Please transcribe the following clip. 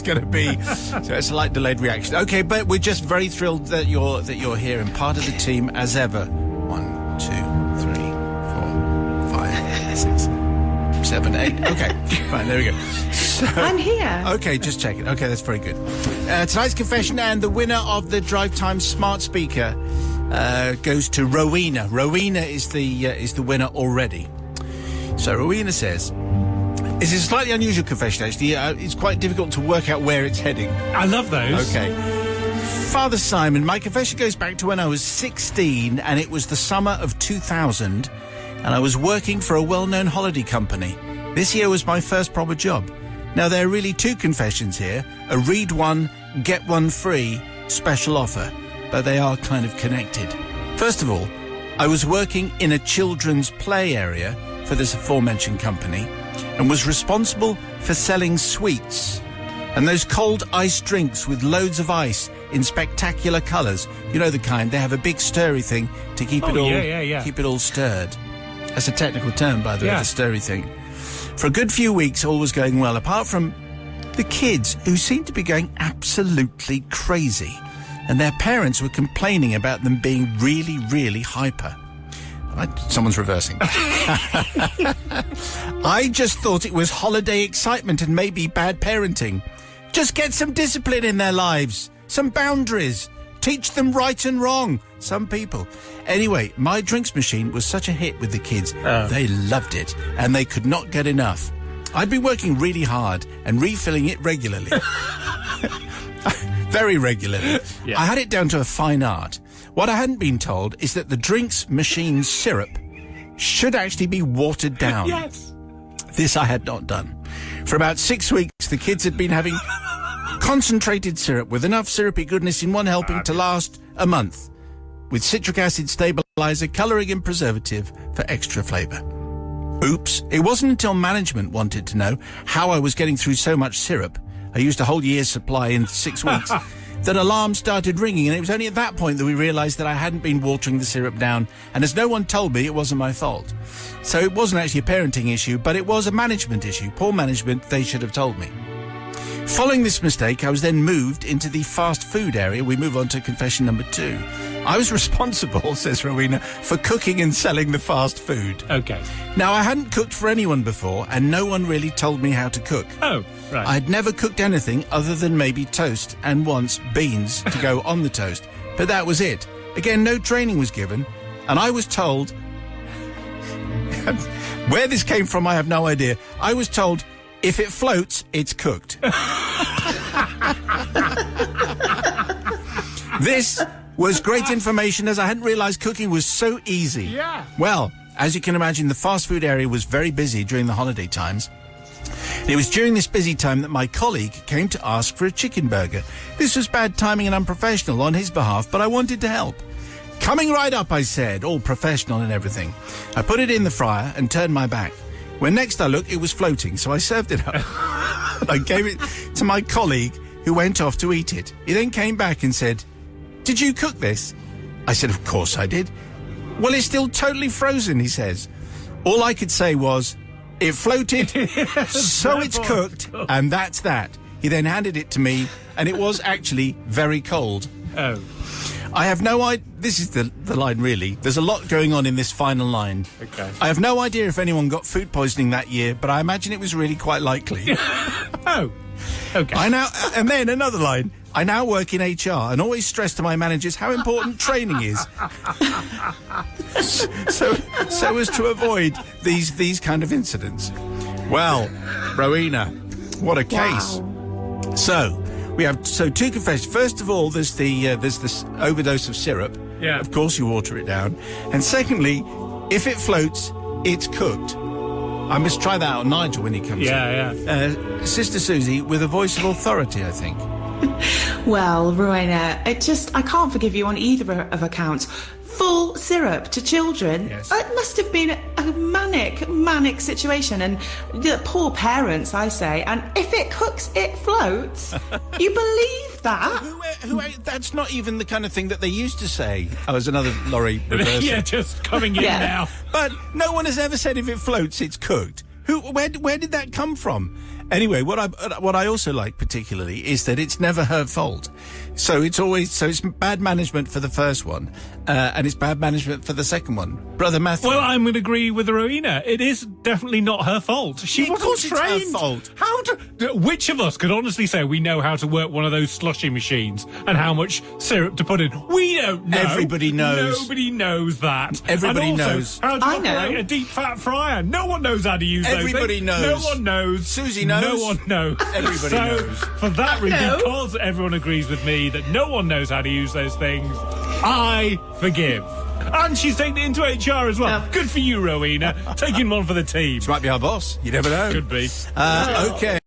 going to be. So it's a slight delayed reaction. Okay, but we're just very thrilled that you're here and part of the team as ever. 1, 2, 3, 4, 5, 6, 7, 8. Okay, fine, there we go. So, I'm here. Okay, just check it. Okay, that's very good. Tonight's confession and the winner of the Drive Time Smart Speaker goes to Rowenna. Rowenna is the winner already. So Rowenna says, this is a slightly unusual confession, actually. It's quite difficult to work out where it's heading. I love those. Okay. Father Simon, my confession goes back to when I was 16, and it was the summer of 2000, and I was working for a well-known holiday company. This year was my first proper job. Now, there are really two confessions here, a read one, get one free special offer, but they are kind of connected. First of all, I was working in a children's play area for this aforementioned company and was responsible for selling sweets and those cold ice drinks with loads of ice in spectacular colours. You know the kind, they have a big stirry thing to keep keep it all stirred. That's a technical term, by the way, the stirry thing. For a good few weeks, all was going well, apart from the kids, who seemed to be going absolutely crazy, and their parents were complaining about them being really, really hyper. Someone's reversing. I just thought it was holiday excitement and maybe bad parenting. Just get some discipline in their lives, some boundaries. Teach them right and wrong. Some people. Anyway, my drinks machine was such a hit with the kids. They loved it, and they could not get enough. I'd been working really hard and refilling it regularly. Very regularly. Yeah. I had it down to a fine art. What I hadn't been told is that the drinks machine syrup should actually be watered down. Yes. This I had not done. For about 6 weeks, the kids had been having concentrated syrup with enough syrupy goodness in one helping to last a month, with citric acid stabilizer, colouring and preservative for extra flavour. Oops. It wasn't until management wanted to know how I was getting through so much syrup, I used a whole year's supply in 6 weeks, that alarms started ringing, and it was only at that point that we realised that I hadn't been watering the syrup down, and as no one told me, it wasn't my fault. So it wasn't actually a parenting issue, but it was a management issue. Poor management, they should have told me. Following this mistake, I was then moved into the fast food area. We move on to confession number 2. I was responsible, says Rowenna, for cooking and selling the fast food. Okay. Now, I hadn't cooked for anyone before, and no one really told me how to cook. Oh, right. I'd never cooked anything other than maybe toast and once beans to go on the toast. But that was it. Again, no training was given, and I was told... Where this came from, I have no idea. I was told... If it floats, it's cooked. This was great information, as I hadn't realised cooking was so easy. Yeah. Well, as you can imagine, the fast food area was very busy during the holiday times. It was during this busy time that my colleague came to ask for a chicken burger. This was bad timing and unprofessional on his behalf, but I wanted to help. Coming right up, I said, all professional and everything. I put it in the fryer and turned my back. When next I looked, it was floating, so I served it up. I gave it to my colleague, who went off to eat it. He then came back and said, "Did you cook this?" I said, "Of course I did." "Well, it's still totally frozen," he says. All I could say was, "It floated, so it's cooked, and that's that." He then handed it to me, and it was actually very cold. Oh. I have no idea. This is the line, really. There's a lot going on in this final line. Okay. I have no idea if anyone got food poisoning that year, but I imagine it was really quite likely. Oh, okay. And then another line. I now work in HR and always stress to my managers how important training is. so as to avoid these kind of incidents. Well, Rowenna, what a case. So... We have two confessions. First of all, there's this overdose of syrup. Yeah. Of course, you water it down. And secondly, if it floats, it's cooked. I must try that out on Nigel when he comes in. Yeah. Sister Susie, with a voice of authority, I think. Well, Rowenna, I can't forgive you on either of accounts. Full syrup to children. Yes. It must have been a manic situation, and the poor parents, I say. And if it cooks, it floats. You believe that? That's not even the kind of thing that they used to say. Oh, there's another lorry reversing. Yeah, just coming in now. But no one has ever said if it floats, it's cooked. Where did that come from? Anyway, what I also like particularly is that it's never her fault. So it's bad management for the first one, and it's bad management for the second one. Brother Matthew. Well, I'm going to agree with Rowena. It is definitely not her fault. She Of wasn't course it's her trained. fault. Which of us could honestly say we know how to work one of those slushy machines and how much syrup to put in? We don't know. Everybody knows. Nobody knows that. Everybody and also, knows. How to I operate know. a deep fat fryer. No one knows how to use Everybody those things. knows. No one knows. Susie knows. No one knows. Everybody knows. For that reason, know. because everyone agrees with me that no one knows how to use those things, I forgive. And she's taking it into HR as well. Yeah. Good for you, Rowena. Taking one for the team. She might be our boss. You never know. Could be. Okay.